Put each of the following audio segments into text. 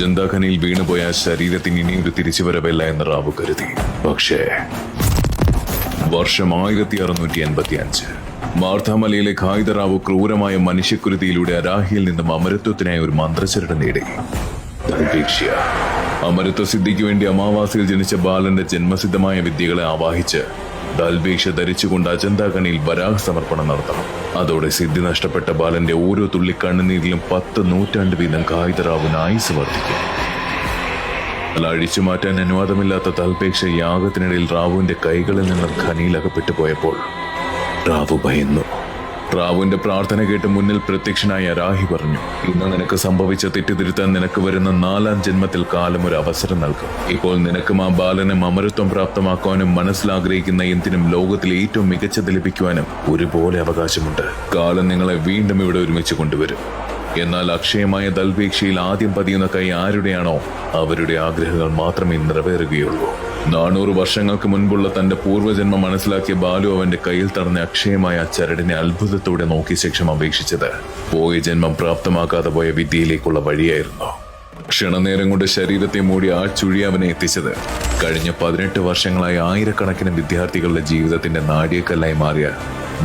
അജന്ത ഖനിയിൽ വീണുപോയ ശരീരത്തിന് ഇനിയൊരു തിരിച്ചുവരവില്ല എന്ന് റാവു കരുതി. പക്ഷേ വർഷം 1685 മാർത്താമലയിലെ ഖായിദറാവു ക്രൂരമായ മനുഷ്യക്കുരുതിയിലൂടെ അരാഹിയിൽ നിന്നും അമരത്വത്തിനായി ഒരു മന്ത്രചരട് നേടി. ദൽബേക്ഷ്യ അമരത്വ സിദ്ധിക്ക് വേണ്ടി അമാവാസിയിൽ ജനിച്ച ബാലന്റെ ജന്മസിദ്ധമായ വിദ്യകളെ ആവാഹിച്ച് ദൽബേക്ഷ ധരിച്ചുകൊണ്ട് അജന്ത ഖനിയിൽ വരാഹ സമർപ്പണം നടത്തണം. അതോടെ സിദ്ധി നഷ്ടപ്പെട്ട ബാലന്റെ ഓരോ തുള്ളി കണ്ണുനീരിലും 10 നൂറ്റാണ്ട് വീതം ഖായിദറാവുന് ആയുസ് വർദ്ധിക്കും. അഴിച്ചുമാറ്റാൻ അനുവാദമില്ലാത്ത ദൽബേക്ഷ യാഗത്തിനിടയിൽ റാവുവിന്റെ കൈകളിൽ നിന്ന് ഖനിയിൽ അകപ്പെട്ടു പോയപ്പോൾ റാവു ഭയന്നു. റാവുവിന്റെ പ്രാർത്ഥന കേട്ട് മുന്നിൽ പ്രത്യക്ഷനായ അരാഹി പറഞ്ഞു, ഇന്ന് നിനക്ക് സംഭവിച്ച തെറ്റുതിരുത്താൻ നിനക്ക് വരുന്ന 4-ാം ജന്മത്തിൽ കാലം ഒരു അവസരം നൽകും. ഇപ്പോൾ നിനക്കും ആ ബാലനെ അമരത്വം പ്രാപ്തമാക്കുവാനും മനസ്സിലാഗ്രഹിക്കുന്ന എന്തിനും ലോകത്തിലെ ഏറ്റവും മികച്ചത് ലഭിക്കുവാനും ഒരുപോലെ അവകാശമുണ്ട്. കാലം നിങ്ങളെ വീണ്ടും ഇവിടെ ഒരുമിച്ച് കൊണ്ടുവരും. എന്നാൽ അക്ഷയമായ ദൽബേക്ഷയിൽ ആദ്യം പതിയുന്ന കൈ ആരുടെയാണോ അവരുടെ ആഗ്രഹങ്ങൾ മാത്രമേ നിറവേറുകയുള്ളൂ. 400 വർഷങ്ങൾക്ക് മുൻപുള്ള തന്റെ പൂർവ്വജന്മം മനസ്സിലാക്കിയ ബാലു അവന്റെ കയ്യിൽ തടഞ്ഞ അക്ഷയമായ ചരടിനെ അത്ഭുതത്തോടെ നോക്കിയ ശേഷം അപേക്ഷിച്ചത് പോയ ജന്മം പ്രാപ്തമാക്കാതെ പോയ വിദ്യയിലേക്കുള്ള വഴിയായിരുന്നു. ക്ഷണനേരം കൊണ്ട് ശരീരത്തെ മൂടി ആ ചുഴി അവനെ എത്തിച്ചത് കഴിഞ്ഞ 18 വർഷങ്ങളായി ആയിരക്കണക്കിന് വിദ്യാർത്ഥികളുടെ ജീവിതത്തിന്റെ നാഴികക്കല്ലായി മാറിയ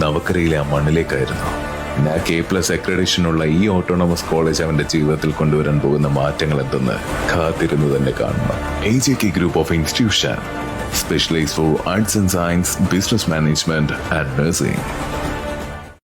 നവക്കരയിലെ ആ മണ്ണിലേക്കായിരുന്നു. NAC A+ അക്രഡിഷനുള്ള ഈ ഓട്ടോണമസ് കോളേജ് അവന്റെ ജീവിതത്തിൽ കൊണ്ടുവരാൻ പോകുന്ന മാറ്റങ്ങൾ എന്തെന്ന് കാത്തിരുന്നു തന്നെ കാണണം. AJK group of institution, specialised for arts and science, business management and nursing.